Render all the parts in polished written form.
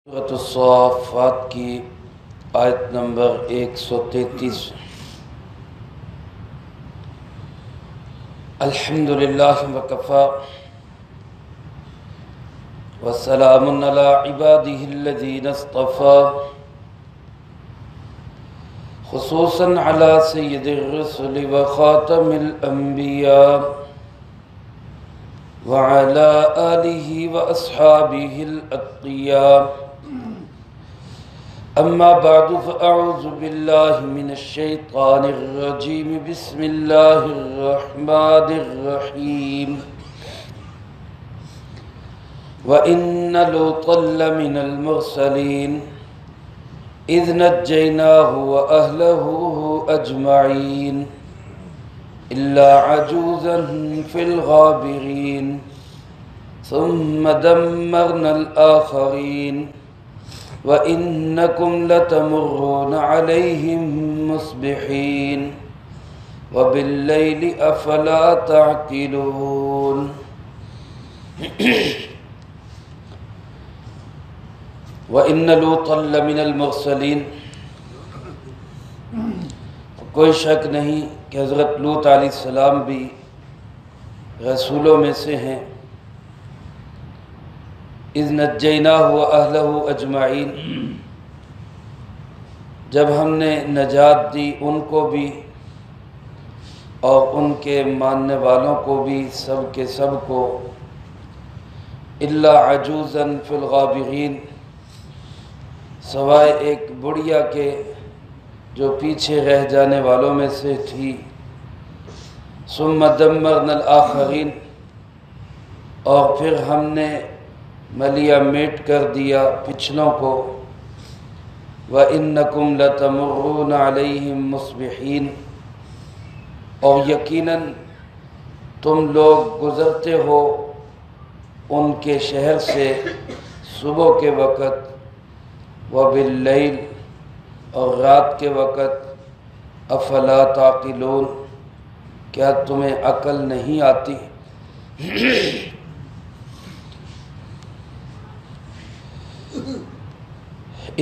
سورۃ الصافات کی آیت نمبر 133۔ الحمدللہ وکفی وسلام علی عبادہ الذین اصطفی، خصوصاً علی سید الرسل وخاتم الانبیاء وعلى آلہ واصحابہ الاتقیاء۔ اما بعد فاعوذ باللہ من الشیطان الرجیم، بسم اللہ الرحمن الرحیم۔ وَإِنَّ لُوطًا لَّمِنَ الْمُرْسَلِينَ إِذْ نَجَّيْنَاهُ وَأَهْلَهُ أَجْمَعِينَ إِلَّا عَجُوزًا فِي الْغَابِرِينَ ثُمَّ دَمَّرْنَا الْآخَرِينَ وَإِنَّكُمْ لَتَمُرُّونَ عَلَيْهِمْ مُصْبِحِينَ وَبِاللَّيْلِ أَفَلَا تَعْقِلُونَ۔ وَإِنَّ لُوطًا لَّمِنَ الْمُرْسَلِينَ، کوئی شک نہیں کہ حضرت لوط علیہ السلام بھی رسولوں میں سے ہیں۔ اذ نجیناہ وأہلہ اجمعین، جب ہم نے نجات دی ان کو بھی اور ان کے ماننے والوں کو بھی، سب کے سب کو۔ الا عجوزا فی الغابرین، سوائے ایک بڑھیا کے جو پیچھے رہ جانے والوں میں سے تھی۔ ثم دمرنا الآخرین، اور پھر ہم نے ملیا میٹ کر دیا پچھلوں کو۔ وَإِنَّكُمْ لَتَمُرُّونَ عَلَيْهِمْ مُصْبِحِينَ، اور یقیناً تم لوگ گزرتے ہو ان کے شہر سے صبح کے وقت، وَبِاللَّيْلِ، اور رات کے وقت۔ افلا تعقلون، کیا تمہیں عقل نہیں آتی؟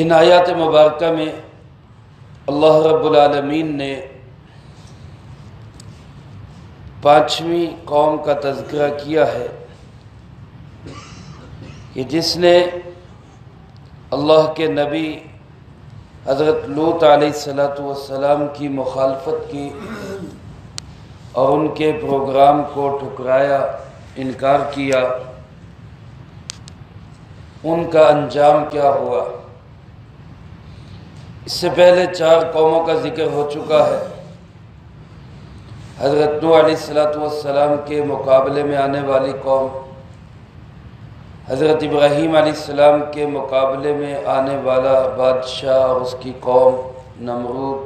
ان آیات مبارکہ میں اللہ رب العالمین نے پانچویں قوم کا تذکرہ کیا ہے کہ جس نے اللہ کے نبی حضرت لوط علیہ السلام کی مخالفت کی اور ان کے پروگرام کو ٹھکرایا، انکار کیا۔ ان کا انجام کیا ہوا؟ اس سے پہلے 4 قوموں کا ذکر ہو چکا ہے۔ حضرت نوح علیہ السلام کے مقابلے میں آنے والی قوم، حضرت ابراہیم علیہ السلام کے مقابلے میں آنے والا بادشاہ اور اس کی قوم نمرود،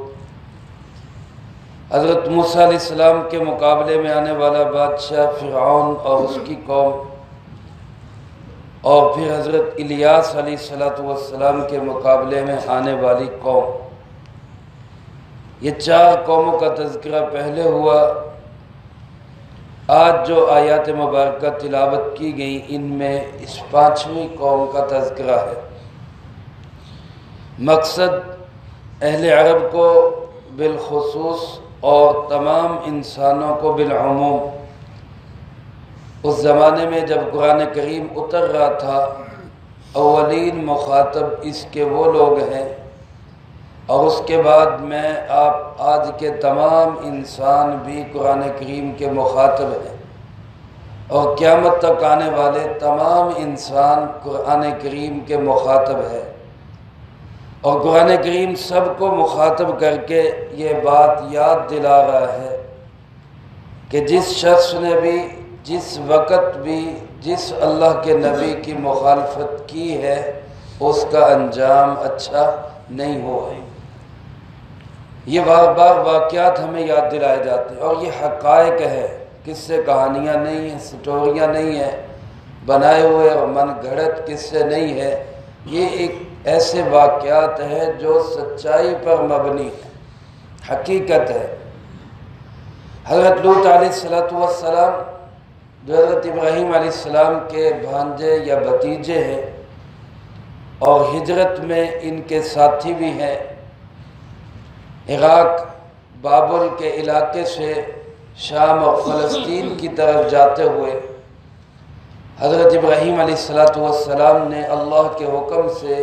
حضرت موسیٰ علیہ السلام کے مقابلے میں آنے والا بادشاہ فرعون اور اس کی قوم، اور پھر حضرت الیاس علیہ السلام کے مقابلے میں آنے والی قوم۔ یہ 4 قوموں کا تذکرہ پہلے ہوا۔ آج جو آیات مبارکہ تلاوت کی گئی، ان میں اس 5ویں قوم کا تذکرہ ہے۔ مقصد اہل عرب کو بالخصوص اور تمام انسانوں کو بالعموم، اس زمانے میں جب قرآن کریم اتر رہا تھا، اولین مخاطب اس کے وہ لوگ ہیں، اور اس کے بعد میں آپ آج کے تمام انسان بھی قرآن کریم کے مخاطب ہیں، اور قیامت تک آنے والے تمام انسان قرآن کریم کے مخاطب ہیں۔ اور قرآن کریم سب کو مخاطب کر کے یہ بات یاد دلا رہا ہے کہ جس شخص نے بھی جس وقت بھی جس اللہ کے نبی کی مخالفت کی ہے، اس کا انجام اچھا نہیں ہوا ہے۔ یہ بار بار واقعات ہمیں یاد دلائے جاتے ہیں، اور یہ حقائق ہے، قصے کہانیاں نہیں ہیں، سٹوریاں نہیں ہیں، بنائے ہوئے اور من گھڑت قصے نہیں ہے۔ یہ ایک ایسے واقعات ہیں جو سچائی پر مبنی ہے، حقیقت ہے۔ حضرت لوط علیہ السلام جو حضرت ابراہیم علیہ السلام کے بھانجے یا بھتیجے ہیں، اور ہجرت میں ان کے ساتھی بھی ہیں۔ عراق بابل کے علاقے سے شام اور فلسطین کی طرف جاتے ہوئے حضرت ابراہیم علیہ السلام نے اللہ کے حکم سے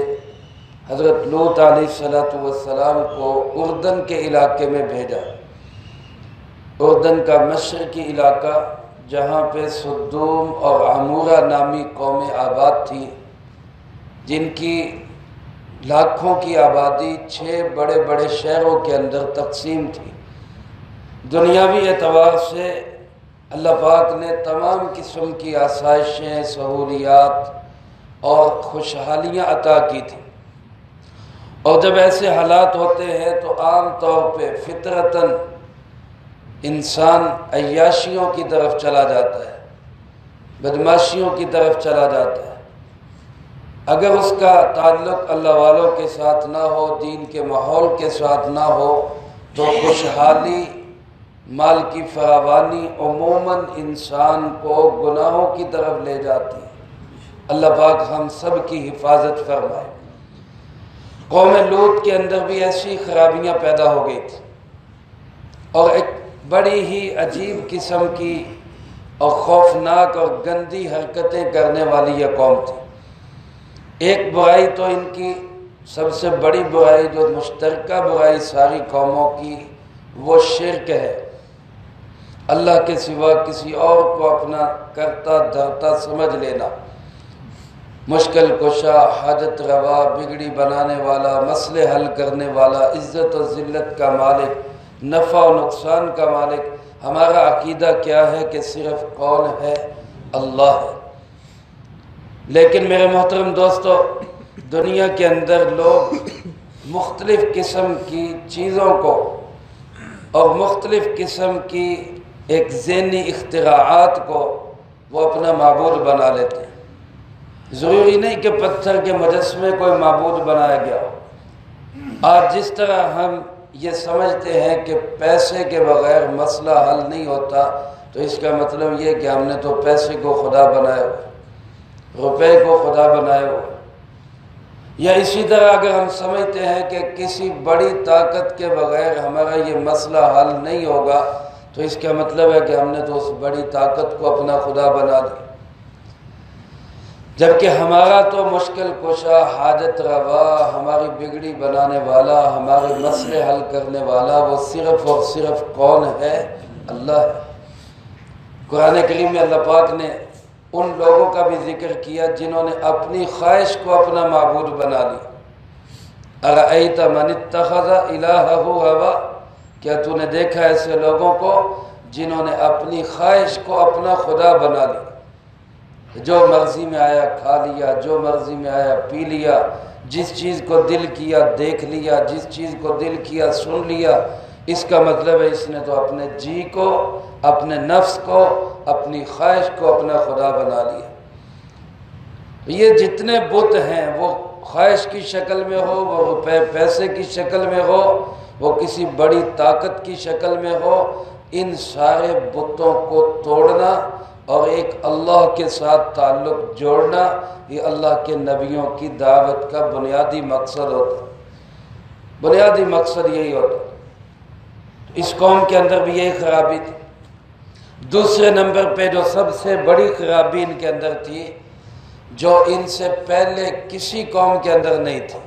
حضرت لوط علیہ السلام کو اردن کے علاقے میں بھیجا۔ اردن کا مشرقی علاقہ جہاں پہ سدوم اور عمورہ نامی قومیں آباد تھی، جن کی لاکھوں کی آبادی 6 بڑے بڑے شہروں کے اندر تقسیم تھی۔ دنیاوی اعتبار سے اللہ پاک نے تمام قسم کی آسائشیں، سہولیات اور خوشحالیاں عطا کی تھیں، اور جب ایسے حالات ہوتے ہیں تو عام طور پہ فطرتاً انسان عیاشیوں کی طرف چلا جاتا ہے، بدماشیوں کی طرف چلا جاتا ہے۔ اگر اس کا تعلق اللہ والوں کے ساتھ نہ ہو، دین کے ماحول کے ساتھ نہ ہو، تو خوشحالی، مال کی فراوانی عموماً انسان کو گناہوں کی طرف لے جاتی ہے۔ اللہ پاک ہم سب کی حفاظت فرمائے۔ قوم لوط کے اندر بھی ایسی خرابیاں پیدا ہو گئی تھی، اور ایک بڑی ہی عجیب قسم کی اور خوفناک اور گندی حرکتیں کرنے والی یہ قوم تھی۔ ایک برائی تو ان کی سب سے بڑی برائی، جو مشترکہ برائی ساری قوموں کی، وہ شرک ہے۔ اللہ کے سوا کسی اور کو اپنا کرتا دھرتا سمجھ لینا، مشکل کشا، حاجت روا، بگڑی بنانے والا، مسئلے حل کرنے والا، عزت و ذلت کا مالک، نفع و نقصان کا مالک۔ ہمارا عقیدہ کیا ہے کہ صرف کون ہے؟ اللہ ہے۔ لیکن میرے محترم دوستو، دنیا کے اندر لوگ مختلف قسم کی چیزوں کو اور مختلف قسم کی ایک ذہنی اختراعات کو وہ اپنا معبود بنا لیتے ہیں۔ ضروری نہیں کہ پتھر کے مجسمے کوئی معبود بنایا گیا ہو۔ آج جس طرح ہم یہ سمجھتے ہیں کہ پیسے کے بغیر مسئلہ حل نہیں ہوتا، تو اس کا مطلب یہ کہ ہم نے تو پیسے کو خدا بنایا ہوا، روپے کو خدا بنائے ہوا۔ یا اسی طرح اگر ہم سمجھتے ہیں کہ کسی بڑی طاقت کے بغیر ہمارا یہ مسئلہ حل نہیں ہوگا، تو اس کا مطلب ہے کہ ہم نے تو اس بڑی طاقت کو اپنا خدا بنا لیا۔ جبکہ ہمارا تو مشکل کشا، حاجت روا، ہماری بگڑی بنانے والا، ہمارے مسئلے حل کرنے والا، وہ صرف اور صرف کون ہے؟ اللہ ہے۔ قرآن کریم میں اللہ پاک نے ان لوگوں کا بھی ذکر کیا جنہوں نے اپنی خواہش کو اپنا معبود بنا لیا۔ ارأیت من اتخذ الہہ ہوا، کیا تو نے دیکھا ایسے لوگوں کو جنہوں نے اپنی خواہش کو اپنا خدا بنا لیا؟ جو مرضی میں آیا کھا لیا، جو مرضی میں آیا پی لیا، جس چیز کو دل کیا دیکھ لیا، جس چیز کو دل کیا سن لیا۔ اس کا مطلب ہے اس نے تو اپنے جی کو، اپنے نفس کو، اپنی خواہش کو اپنا خدا بنا لیا۔ یہ جتنے بت ہیں، وہ خواہش کی شکل میں ہو، وہ روپے پیسے کی شکل میں ہو، وہ کسی بڑی طاقت کی شکل میں ہو، ان سارے بتوں کو توڑنا اور ایک اللہ کے ساتھ تعلق جوڑنا، یہ اللہ کے نبیوں کی دعوت کا بنیادی مقصد ہوتا ہے۔ بنیادی مقصد یہی ہوتا ہے۔ اس قوم کے اندر بھی یہی خرابی تھی۔ دوسرے نمبر پہ جو سب سے بڑی خرابی ان کے اندر تھی، جو ان سے پہلے کسی قوم کے اندر نہیں تھی،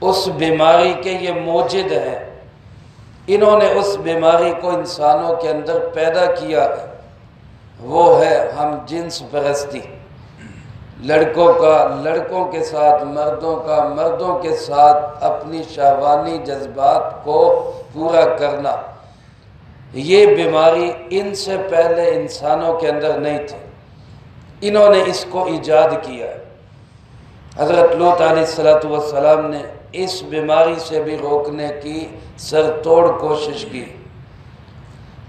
اس بیماری کے یہ موجد ہیں۔ انہوں نے اس بیماری کو انسانوں کے اندر پیدا کیا ہے، وہ ہے ہم جنس پرستی۔ لڑکوں کا لڑکوں کے ساتھ، مردوں کا مردوں کے ساتھ اپنی شہوانی جذبات کو پورا کرنا، یہ بیماری ان سے پہلے انسانوں کے اندر نہیں تھی۔ انہوں نے اس کو ایجاد کیا ہے۔ حضرت لوط علیہ السلام نے اس بیماری سے بھی روکنے کی سر توڑ کوشش کی۔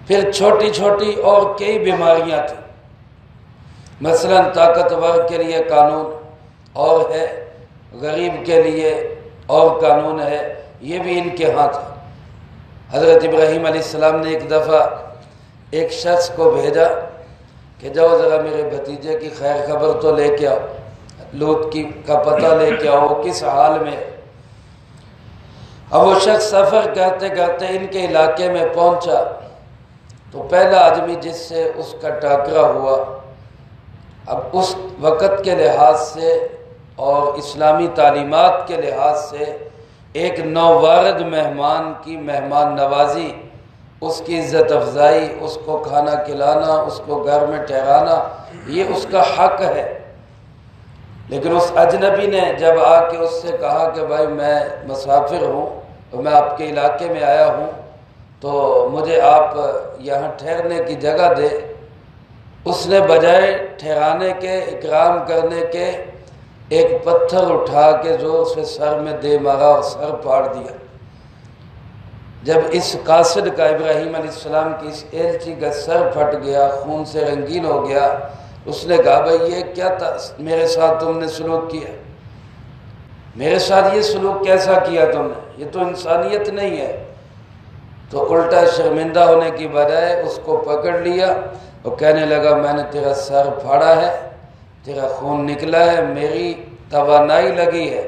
پھر چھوٹی چھوٹی اور کئی بیماریاں تھیں۔ مثلا طاقتور کے لیے قانون اور ہے، غریب کے لیے اور قانون ہے، یہ بھی ان کے ہاں تھا۔ حضرت ابراہیم علیہ السلام نے ایک دفعہ ایک شخص کو بھیجا کہ جاؤ ذرا میرے بھتیجے کی خیر خبر تو لے کے آؤ۔ لوط کا پتہ لے کے آؤ کس حال میں۔ اب وہ شخص سفر کرتے کرتے ان کے علاقے میں پہنچا تو پہلا آدمی جس سے اس کا ٹاکرا ہوا، اب اس وقت کے لحاظ سے اور اسلامی تعلیمات کے لحاظ سے ایک نووارد مہمان کی مہمان نوازی، اس کی عزت افزائی، اس کو کھانا کھلانا، اس کو گھر میں ٹھہرانا، یہ اس کا حق ہے۔ لیکن اس اجنبی نے جب آ کے اس سے کہا کہ بھائی میں مسافر ہوں اور میں آپ کے علاقے میں آیا ہوں تو مجھے آپ یہاں ٹھہرنے کی جگہ دے، اس نے بجائے ٹھہرانے کے، اکرام کرنے کے، ایک پتھر اٹھا کے زور سے سر میں دے مارا اور سر پھاڑ دیا۔ جب اس قاصد کا، ابراہیم علیہ السلام کی اس ایلچی کا سر پھٹ گیا، خون سے رنگین ہو گیا، اس نے کہا بھائی یہ کیا میرے ساتھ تم نے سلوک کیا، میرے ساتھ یہ سلوک کیسا کیا تم نے، یہ تو انسانیت نہیں ہے۔ تو الٹا شرمندہ ہونے کی بجائے اس کو پکڑ لیا اور کہنے لگا میں نے تیرا سر پھاڑا ہے، تیرا خون نکلا ہے، میری توانائی لگی ہے،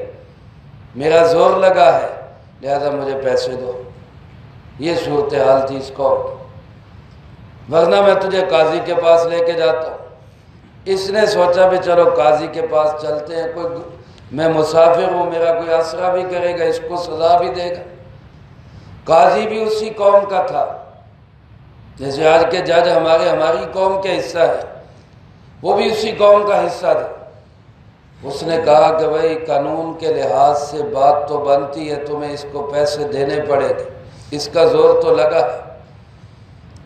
میرا زور لگا ہے، لہذا مجھے پیسے دو۔ یہ صورتحال تھی اس کو، ورنہ میں تجھے قاضی کے پاس لے کے جاتا ہوں۔ اس نے سوچا بھی چلو قاضی کے پاس چلتے ہیں، کوئی میں مسافر ہوں، میرا کوئی آسرا بھی کرے گا، اس کو سزا بھی دے گا۔ قاضی بھی اسی قوم کا تھا، جیسے آج کے جج ہماری قوم کے حصہ ہے، وہ بھی اسی قوم کا حصہ تھا۔ اس نے کہا کہ بھائی قانون کے لحاظ سے بات تو بنتی ہے، تمہیں اس کو پیسے دینے پڑے گے، اس کا زور تو لگا ہے،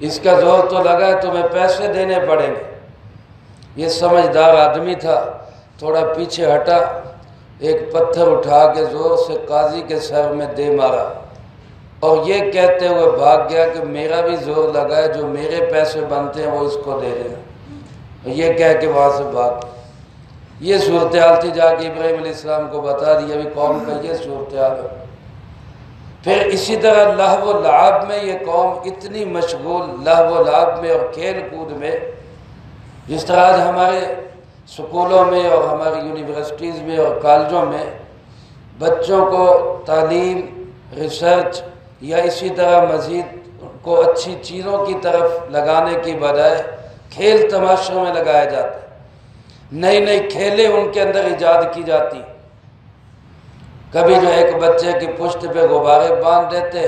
اس کا زور تو لگا ہے، تمہیں پیسے دینے پڑیں گے۔ یہ سمجھدار آدمی تھا، تھوڑا پیچھے ہٹا، ایک پتھر اٹھا کے زور سے قاضی کے سر میں دے مارا اور یہ کہتے ہوئے بھاگ گیا کہ میرا بھی زور لگا ہے، جو میرے پیسے بنتے ہیں وہ اس کو دے دینا، یہ کہہ کے وہاں سے بھاگ گیا۔ یہ صورتحال تھی، جا کے ابراہیم علیہ السلام کو بتا دیا بھی قوم کا یہ صورتحال ہے۔ پھر اسی طرح لہو و لعب میں یہ قوم اتنی مشغول، لہو و لعب میں اور کھیل کود میں، جس طرح آج ہمارے سکولوں میں اور ہماری یونیورسٹیز میں اور کالجوں میں بچوں کو تعلیم، ریسرچ یا اسی طرح مزید کو اچھی چیزوں کی طرف لگانے کی بجائے کھیل تماشوں میں لگایا جاتا ہے، نئی نئی کھیلیں ان کے اندر ایجاد کی جاتی۔ کبھی جو ایک بچے کی پشت پہ غبارے باندھ دیتے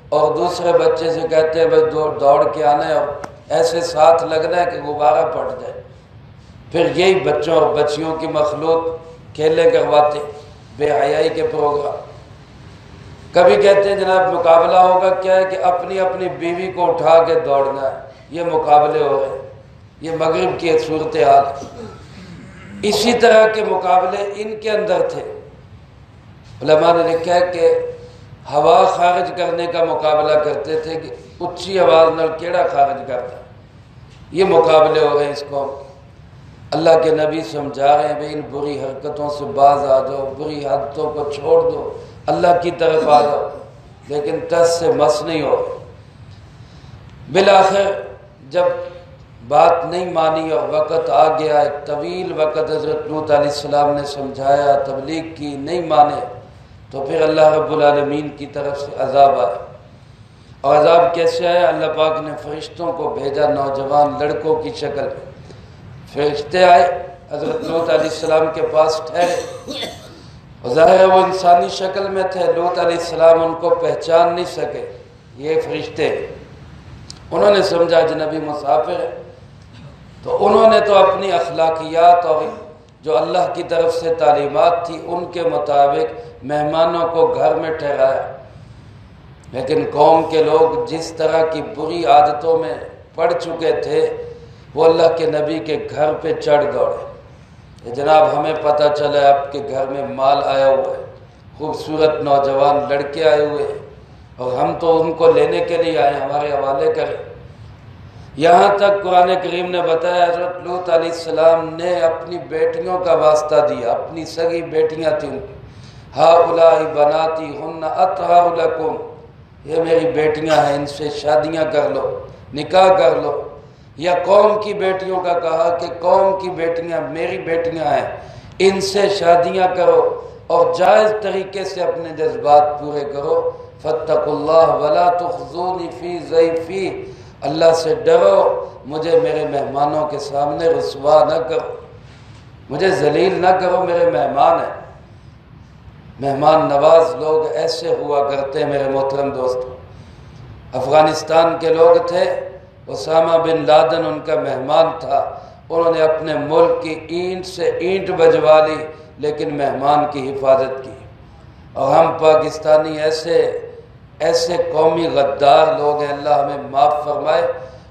اور دوسرے بچے سے کہتے ہیں بھائی دوڑ کے آنا ہے اور ایسے ساتھ لگنا ہے کہ غبارہ پڑ جائے۔ پھر یہی بچوں اور بچیوں کی مخلوق کھیلیں کرواتے، بے حیائی کے پروگرام۔ کبھی کہتے ہیں جناب مقابلہ ہوگا، کیا ہے کہ اپنی اپنی بیوی کو اٹھا کے دوڑنا ہے، یہ مقابلے ہو رہے ہیں، یہ مغرب کی ایک صورتحال ہے۔ اسی طرح کے مقابلے ان کے اندر تھے۔ علماء نے لکھا ہے کہ ہوا خارج کرنے کا مقابلہ کرتے تھے کہ اچھی آواز نال کیڑا خارج کرتا ہے، یہ مقابلے ہو رہے ہیں اس قوم کے۔ اللہ کے نبی سمجھا رہے ہیں بھئی ان بری حرکتوں سے باز آ جاؤ، بری عادتوں کو چھوڑ دو، اللہ کی طرف آ جاؤ، لیکن تس سے مس نہیں ہو۔ بالآخر جب بات نہیں مانی اور وقت آ گیا، ایک طویل وقت حضرت لوط علیہ السلام نے سمجھایا، تبلیغ کی، نہیں مانے، تو پھر اللہ رب العالمین کی طرف سے عذاب آیا۔ اور عذاب کیسے آیا؟ اللہ پاک نے فرشتوں کو بھیجا نوجوان لڑکوں کی شکل میں۔ فرشتے آئے، حضرت لوط علیہ السلام کے پاس ٹھہرے، اور ظاہر ہے وہ انسانی شکل میں تھے، لوط علیہ السلام ان کو پہچان نہیں سکے، یہ فرشتے۔ انہوں نے سمجھا اجنبی مسافر ہے، تو انہوں نے تو اپنی اخلاقیات اور جو اللہ کی طرف سے تعلیمات تھی ان کے مطابق مہمانوں کو گھر میں ٹھہرایا۔ لیکن قوم کے لوگ جس طرح کی بری عادتوں میں پڑ چکے تھے، وہ اللہ کے نبی کے گھر پہ چڑھ دوڑے کہ جناب ہمیں پتہ چلا آپ کے گھر میں مال آیا ہوا ہے، خوبصورت نوجوان لڑکے آئے ہوئے ہیں، اور ہم تو ان کو لینے کے لیے آئے، ہمارے حوالے کریں۔ یہاں تک قرآن کریم نے بتایا حضرت لوط علیہ السلام نے اپنی بیٹیوں کا واسطہ دیا، اپنی سگی بیٹیاں تھیں، ہؤلاء بناتی ہن اطہر لکم، یہ میری بیٹیاں ہیں، ان سے شادیاں کر لو، نکاح کر لو۔ یا قوم کی بیٹیوں کا کہا کہ قوم کی بیٹیاں میری بیٹیاں ہیں، ان سے شادیاں کرو اور جائز طریقے سے اپنے جذبات پورے کرو۔ فاتقوا اللہ ولا تخزونی فی ضیفی، اللہ سے ڈرو، مجھے میرے مہمانوں کے سامنے رسوا نہ کرو، مجھے ذلیل نہ کرو، میرے مہمان ہیں۔ مہمان نواز لوگ ایسے ہوا کرتے ہیں میرے محترم دوستو۔ افغانستان کے لوگ تھے، اسامہ بن لادن ان کا مہمان تھا، انہوں نے اپنے ملک کی اینٹ سے اینٹ بجوا لی لیکن مہمان کی حفاظت کی۔ اور ہم پاکستانی ایسے قومی غدار لوگ ہیں، اللہ ہمیں معاف فرمائے۔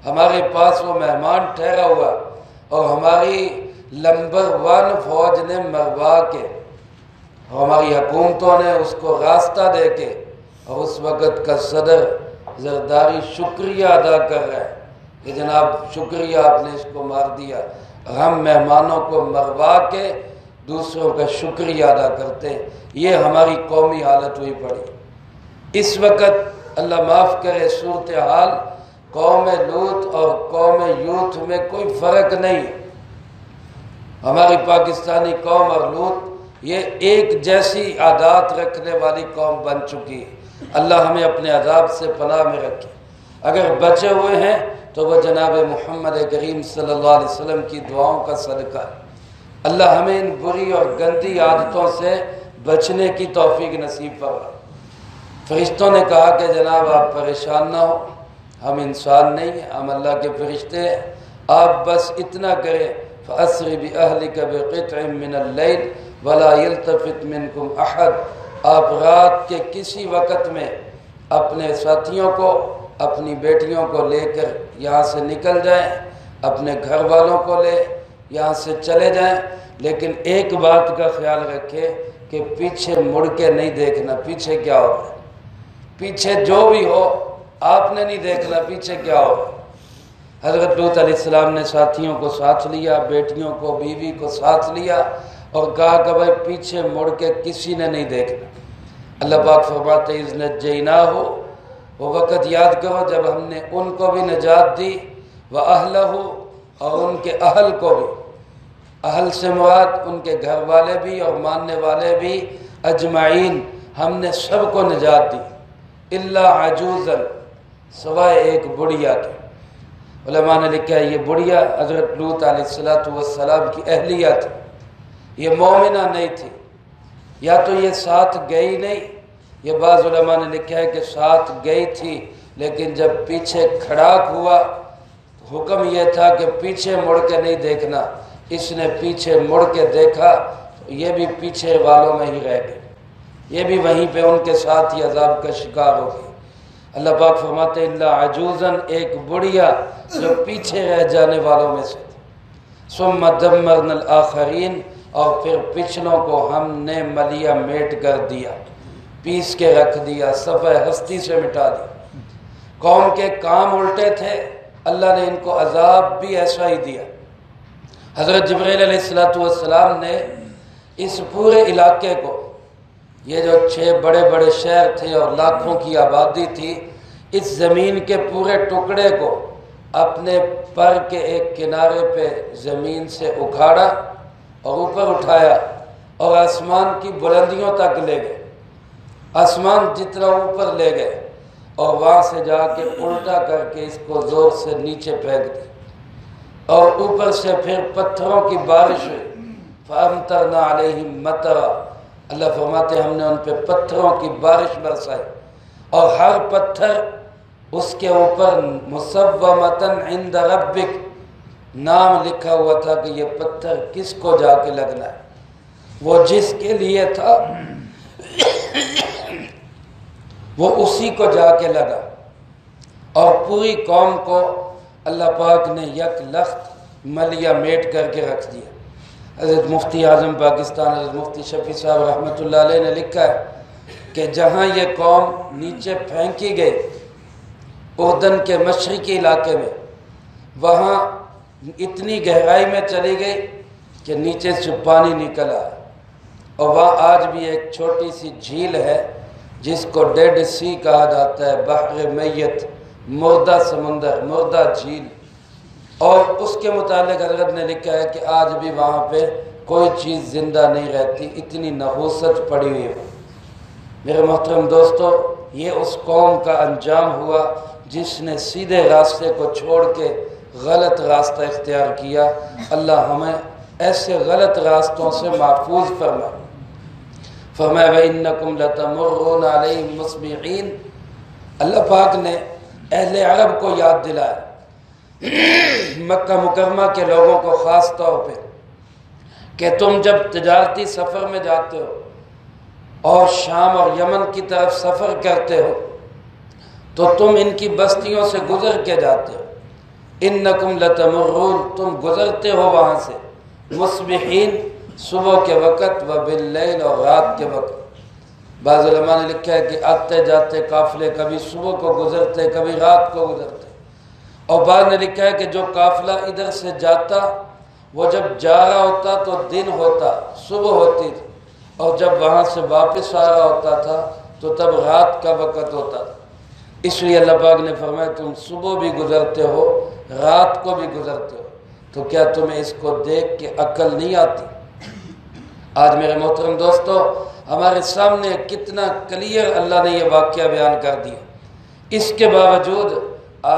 ہمارے پاس وہ مہمان ٹھہرا ہوا اور ہماری نمبر 1 فوج نے مروا کے، ہماری حکومتوں نے اس کو راستہ دے کے، اور اس وقت کا صدر زرداری شکریہ ادا کر رہا ہے کہ جناب شکریہ آپ نے اس کو مار دیا۔ ہم مہمانوں کو مروا کے دوسروں کا شکریہ ادا کرتے، یہ ہماری قومی حالت ہوئی پڑی۔ اس وقت اللہ معاف کرے صورتحال قوم لوط اور قوم یوتھ میں کوئی فرق نہیں۔ ہماری پاکستانی قوم اور لوط یہ ایک جیسی عادات رکھنے والی قوم بن چکی ہے۔ اللہ ہمیں اپنے عذاب سے پناہ میں رکھے۔ اگر بچے ہوئے ہیں تو وہ جناب محمد کریم صلی اللہ علیہ وسلم کی دعاؤں کا صدقہ ہے۔ اللہ ہمیں ان بری اور گندی عادتوں سے بچنے کی توفیق نصیب فرمائے۔ فرشتوں نے کہا کہ جناب آپ پریشان نہ ہو، ہم انسان نہیں ہیں، ہم اللہ کے فرشتے ہیں، آپ بس اتنا کریں فَأَسْرِ بِأَهْلِكَ بِقِطْعٍ مِّنَ اللَّيْلِ وَلَا يَلْتَفِتْ مِنْكُمْ أَحَدٌ، آپ رات کے کسی وقت میں اپنے ساتھیوں کو، اپنی بیٹیوں کو لے کر یہاں سے نکل جائیں، اپنے گھر والوں کو لے یہاں سے چلے جائیں، لیکن ایک بات کا خیال رکھیں کہ پیچھے مڑ کے نہیں دیکھنا پیچھے کیا ہو رہا ہے۔ پیچھے جو بھی ہو آپ نے نہیں دیکھنا پیچھے کیا ہو رہا ہے۔ حضرت لوط علیہ السلام نے ساتھیوں کو ساتھ لیا، بیٹیوں کو، بیوی کو ساتھ لیا اور کہا کہ بھائی پیچھے مڑ کے کسی نے نہیں دیکھنا۔ اللہ پاک فرماتے اذ نجیناہ، وہ وقت یاد کرو جب ہم نے ان کو بھی نجات دی، وَأَهْلَهُ، اور ان کے اہل کو بھی۔ اہل سے مراد ان کے گھر والے بھی اور ماننے والے بھی، اجمعین، ہم نے سب کو نجات دی، الا عجوزا، سوائے ایک بڑھیا کے۔ علماء نے لکھا ہے یہ بڑھیا حضرت لوط علیہ السلام کی اہلیہ تھی، یہ مومنہ نہیں تھی، یا تو یہ ساتھ گئی نہیں، یہ بعض علماء نے لکھا ہے کہ ساتھ گئی تھی لیکن جب پیچھے کھڑاک ہوا حکم یہ تھا کہ پیچھے مڑ کے نہیں دیکھنا، اس نے پیچھے مڑ کے دیکھا تو یہ بھی پیچھے والوں میں ہی رہ گئے، یہ بھی وہیں پہ ان کے ساتھ ہی عذاب کا شکار ہو گئی۔ اللہ پاک فرماتے الا عجوزن، ایک بڑھیا جو پیچھے رہ جانے والوں میں سے تھی۔ ثم دمرنا الآخرین، اور پھر پچھلوں کو ہم نے ملیا میٹ کر دیا، پیس کے رکھ دیا، صفحہ ہستی سے مٹا دیا۔ قوم کے کام الٹے تھے، اللہ نے ان کو عذاب بھی ایسا ہی دیا۔ حضرت جبرائیل علیہ السلام نے اس پورے علاقے کو، یہ جو 6 بڑے بڑے شہر تھے اور لاکھوں کی آبادی تھی، اس زمین کے پورے ٹکڑے کو اپنے پر کے ایک کنارے پہ زمین سے اکھاڑا اور اوپر اٹھایا اور آسمان کی بلندیوں تک لے گئے، آسمان جتنا اوپر لے گئے، اور وہاں سے جا کے الٹا کر کے اس کو زور سے نیچے پھینک دی، اور اوپر سے پھر پتھروں کی بارش ہوئی، فَأَمْطَرْنَا عَلَيْهِمْ مَطَرًا، اللہ فرماتے ہم نے ان پہ پتھروں کی بارش برسائی، اور ہر پتھر اس کے اوپر مُصَوَّمَةً عِنْدَ رَبِّكَ، نام لکھا ہوا تھا کہ یہ پتھر کس کو جا کے لگنا ہے، وہ جس کے لیے تھا وہ اسی کو جا کے لگا، اور پوری قوم کو اللہ پاک نے یک لخت ملیا میٹ کر کے رکھ دیا۔ حضرت مفتی اعظم پاکستان حضرت مفتی شفیع صاحب رحمۃ اللہ علیہ نے لکھا ہے کہ جہاں یہ قوم نیچے پھینکی گئی اردن کے مشرقی علاقے میں، وہاں اتنی گہرائی میں چلی گئی کہ نیچے سے پانی نکل آیا، اور وہاں آج بھی ایک چھوٹی سی جھیل ہے جس کو ڈیڈ سی کہا جاتا ہے، بحر میت، مردہ سمندر، مردہ جھیل، اور اس کے متعلق حضرت نے لکھا ہے کہ آج بھی وہاں پہ کوئی چیز زندہ نہیں رہتی، اتنی نحوست پڑی ہوئی ہے۔ میرے محترم دوستو، یہ اس قوم کا انجام ہوا جس نے سیدھے راستے کو چھوڑ کے غلط راستہ اختیار کیا۔ اللہ ہمیں ایسے غلط راستوں سے محفوظ فرمائے۔ فرمایا وَإِنَّكُمْ لَتَمُرُّونَ عَلَيْهِمْ مُصْبِحِينَ۔ اللہ پاک نے اہل عرب کو یاد دلایا، مکہ مکرمہ کے لوگوں کو خاص طور پہ، کہ تم جب تجارتی سفر میں جاتے ہو اور شام اور یمن کی طرف سفر کرتے ہو تو تم ان کی بستیوں سے گزر کے جاتے ہو۔ انکم لتمرون، تم گزرتے ہو وہاں سے، مصبحین، صبح کے وقت، و باللیل، اور رات کے وقت۔ بعض علماء نے لکھا ہے کہ آتے جاتے قافلے کبھی صبح کو گزرتے کبھی رات کو گزرتے، اور بعض نے لکھا ہے کہ جو قافلہ ادھر سے جاتا وہ جب جا رہا ہوتا تو دن ہوتا، صبح ہوتی تھی، اور جب وہاں سے واپس آ رہا ہوتا تھا تو تب رات کا وقت ہوتا تھا۔ اس لیے اللہ پاک نے فرمایا تم صبح بھی گزرتے ہو، رات کو بھی گزرتے ہو، تو کیا تمہیں اس کو دیکھ کے عقل نہیں آتی؟ آج میرے محترم دوستو، ہمارے سامنے کتنا کلیئر اللہ نے یہ واقعہ بیان کر دیا، اس کے باوجود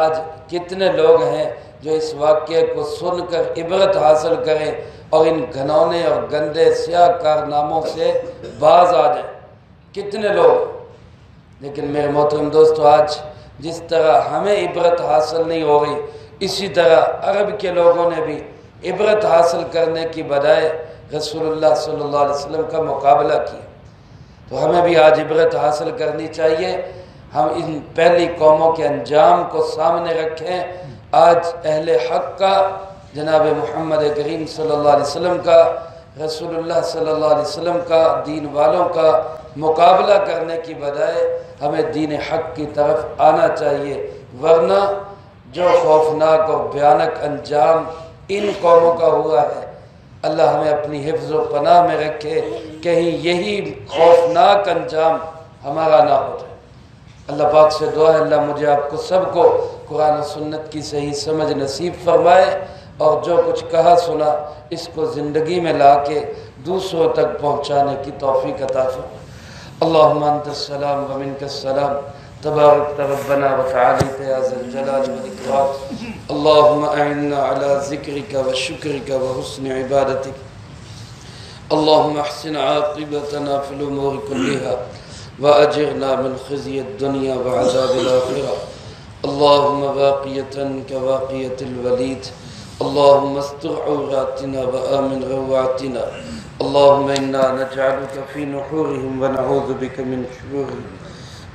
آج کتنے لوگ ہیں جو اس واقعے کو سن کر عبرت حاصل کریں اور ان گھنونے اور گندے سیاہ کارناموں سے باز آ جائیں؟ کتنے لوگ؟ لیکن میرے محترم دوستو، آج جس طرح ہمیں عبرت حاصل نہیں ہو رہی، اسی طرح عرب کے لوگوں نے بھی عبرت حاصل کرنے کی بجائے رسول اللہ صلی اللہ علیہ وسلم کا مقابلہ کیا۔ تو ہمیں بھی آج عبرت حاصل کرنی چاہیے۔ ہم ان پہلی قوموں کے انجام کو سامنے رکھیں۔ آج اہل حق کا، جناب محمد کریم صلی اللہ علیہ وسلم کا، رسول اللہ صلی اللہ علیہ وسلم کا، دین والوں کا مقابلہ کرنے کی بجائے ہمیں دین حق کی طرف آنا چاہیے، ورنہ جو خوفناک اور بھیانک انجام ان قوموں کا ہوا ہے، اللہ ہمیں اپنی حفظ و پناہ میں رکھے، کہیں یہی خوفناک انجام ہمارا نہ ہو جائے۔ اللہ پاک سے دعا ہے اللہ مجھے آپ کو سب کو قرآن و سنت کی صحیح سمجھ نصیب فرمائے، اور جو کچھ کہا سنا اس کو زندگی میں لا کے دوسروں تک پہنچانے کی توفیق عطا فرمائے۔ اللہم انت السلام و منک السلام، تبارک ربنا و تعالیت یا ذا الجلال والاکرام۔ اللہم اعنا علی ذکرک و شکرک و حسن عبادتک۔ اللہم احسن عاقبتنا فی الامور کلہا وأجرنا من خزي الدنيا وعذاب الآخرة۔ اللهم باقية كباقية الوليد، اللهم استر عوراتنا وآمن روعاتنا، اللهم إنا نجعلك في نحورهم ونعوذ بك من شرورهم،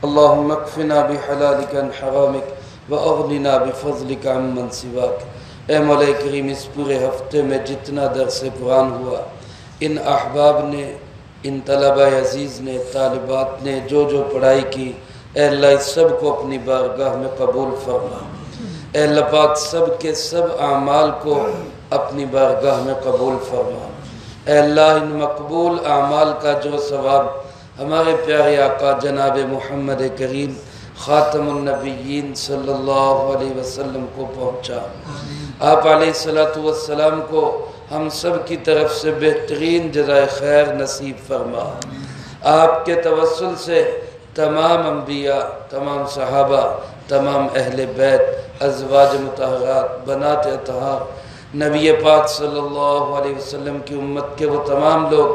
اللهم اكفنا بحلالك عن حرامك وأغننا بفضلك عمن سواك۔ اے مولا کریم، اس پورے ہفتے میں جتنا درس قرآن ہوا، ان احباب نے، ان طلبہ عزیز نے، طالبات نے جو پڑھائی کی، اے اللہ اس سب کو اپنی بارگاہ میں قبول فرما۔ اے اللہ پاک سب کے سب اعمال کو اپنی بارگاہ میں قبول فرما۔ اے اللہ ان مقبول اعمال کا جو ثواب ہمارے پیارے آقا جناب محمد کریم خاتم النبیین صلی اللہ علیہ وسلم کو پہنچا۔ آپ علیہ السلام کو ہم سب کی طرف سے بہترین جزائے خیر نصیب فرما۔ آپ کے توسل سے تمام انبیاء، تمام صحابہ، تمام اہل بیت، ازواج مطہرات، بنات اطہار، نبی پاک صلی اللہ علیہ وسلم کی امت کے وہ تمام لوگ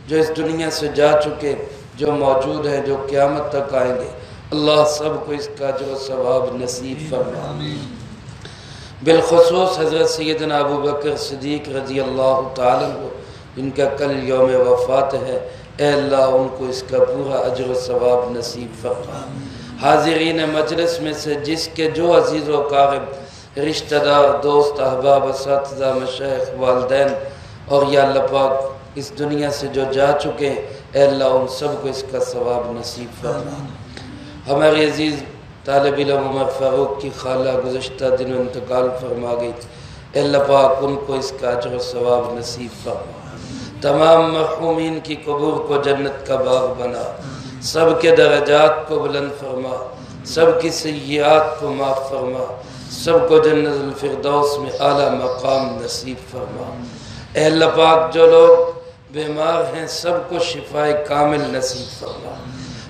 جو اس دنیا سے جا چکے، جو موجود ہیں، جو قیامت تک آئیں گے، اللہ سب کو اس کا جو ثواب نصیب فرما۔ بالخصوص حضرت سیدنا ابو بکر صدیق رضی اللہ تعالیٰ عنہ جن کا کل یوم وفات ہے، اے اللہ ان کو اس کا پورا اجر و ثواب نصیب فرما۔ حاضرین مجلس میں سے جس کے جو عزیز و قارب، رشتہ دار، دوست، احباب، اساتذہ، مشائخ، والدین، اور یا اللہ پاک اس دنیا سے جو جا چکے، اے اللہ ان سب کو اس کا ثواب نصیب فرما۔ ہمارے عزیز طالب علم عمر فاروق کی خالہ گزشتہ دنوں انتقال فرما گئی، اے اللہ پاک ان کو اس کا اجر و ثواب نصیب فرما۔ تمام مرحومین کی قبور کو جنت کا باغ بنا، سب کے درجات کو بلند فرما، سب کی سیئات کو معاف فرما، سب کو جنت الفردوس میں اعلیٰ مقام نصیب فرما۔ اے اللہ پاک جو لوگ بیمار ہیں سب کو شفائے کامل نصیب فرما،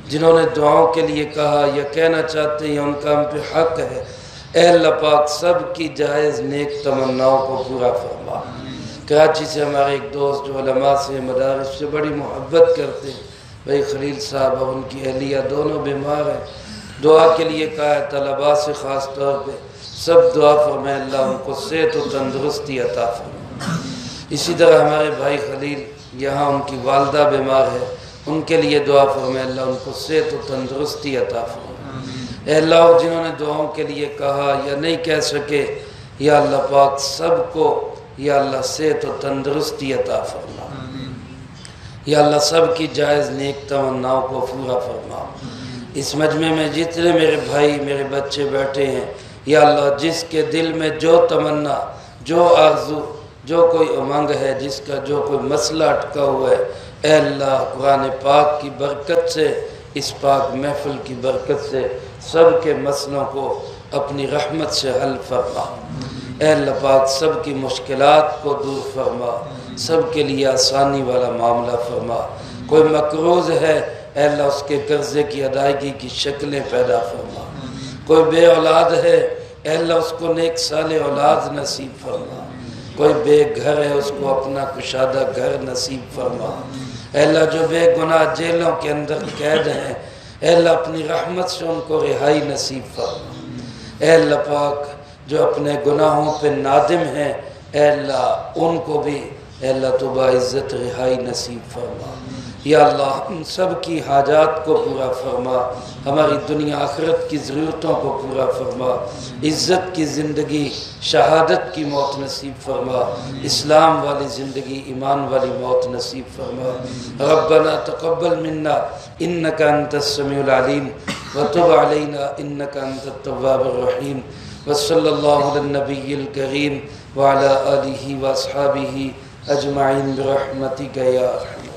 جنہوں نے دعاؤں کے لیے کہا یا کہنا چاہتے ہیں ان کا ہم پہ حق ہے، اے اللہ پاک سب کی جائز نیک تمناؤں کو پورا فرما۔ کراچی سے ہمارے ایک دوست جو علماء سے مدارس سے بڑی محبت کرتے ہیں بھائی خلیل صاحب اور ان کی اہلیہ دونوں بیمار ہیں، دعا کے لیے کہا ہے، طلباء سے خاص طور پہ سب دعا فرمائے اللہ ان کو صحت و تندرستی عطا فرما۔ اسی طرح ہمارے بھائی خلیل یہاں ان کی والدہ بیمار ہے، ان کے لیے دعا فرمائے اللہ ان کو صحت و تندرستی عطا فرما۔ اے اللہ جنہوں نے دعاؤں کے لیے کہا یا نہیں کہہ سکے، یا اللہ پاک سب کو یا اللہ صحت و تندرستی عطا فرما، یا اللہ سب کی جائز نیک تمناؤں کو پورا فرما۔ اس مجمع میں جتنے میرے بھائی میرے بچے بیٹھے ہیں، یا اللہ جس کے دل میں جو تمنا، جو آرزو، جو کوئی امنگ ہے، جس کا جو کوئی مسئلہ اٹکا ہوا ہے، اے اللہ قرآن پاک کی برکت سے، اس پاک محفل کی برکت سے سب کے مسئلوں کو اپنی رحمت سے حل فرما۔ اے اللہ پاک سب کی مشکلات کو دور فرما، سب کے لیے آسانی والا معاملہ فرما۔ کوئی مقروض ہے، اے اللہ اس کے قرضے کی ادائیگی کی شکلیں پیدا فرما۔ کوئی بے اولاد ہے، اے اللہ اس کو نیک صالح اولاد نصیب فرما۔ کوئی بے گھر ہے، اس کو اپنا کشادہ گھر نصیب فرما۔ اے اللہ جو بے گناہ جیلوں کے اندر قید ہیں، اے اللہ اپنی رحمت سے ان کو رہائی نصیب فرما۔ اے اللہ پاک جو اپنے گناہوں پہ نادم ہیں، اے اللہ ان کو بھی اے اللہ تو باعزت رہائی نصیب فرما۔ یا اللہ ہم سب کی حاجات کو پورا فرما، ہماری دنیا آخرت کی ضرورتوں کو پورا فرما، عزت کی زندگی شہادت کی موت نصیب فرما، اسلام والی زندگی ایمان والی موت نصیب فرما۔ ربنا تقبل منا انک انت السمیع العلیم وتب علینا انک انت التواب الرحیم، وصلی اللہ علی النبی الکریم وعلی آلہ واصحابہ اجمعین برحمتک یا ارحم۔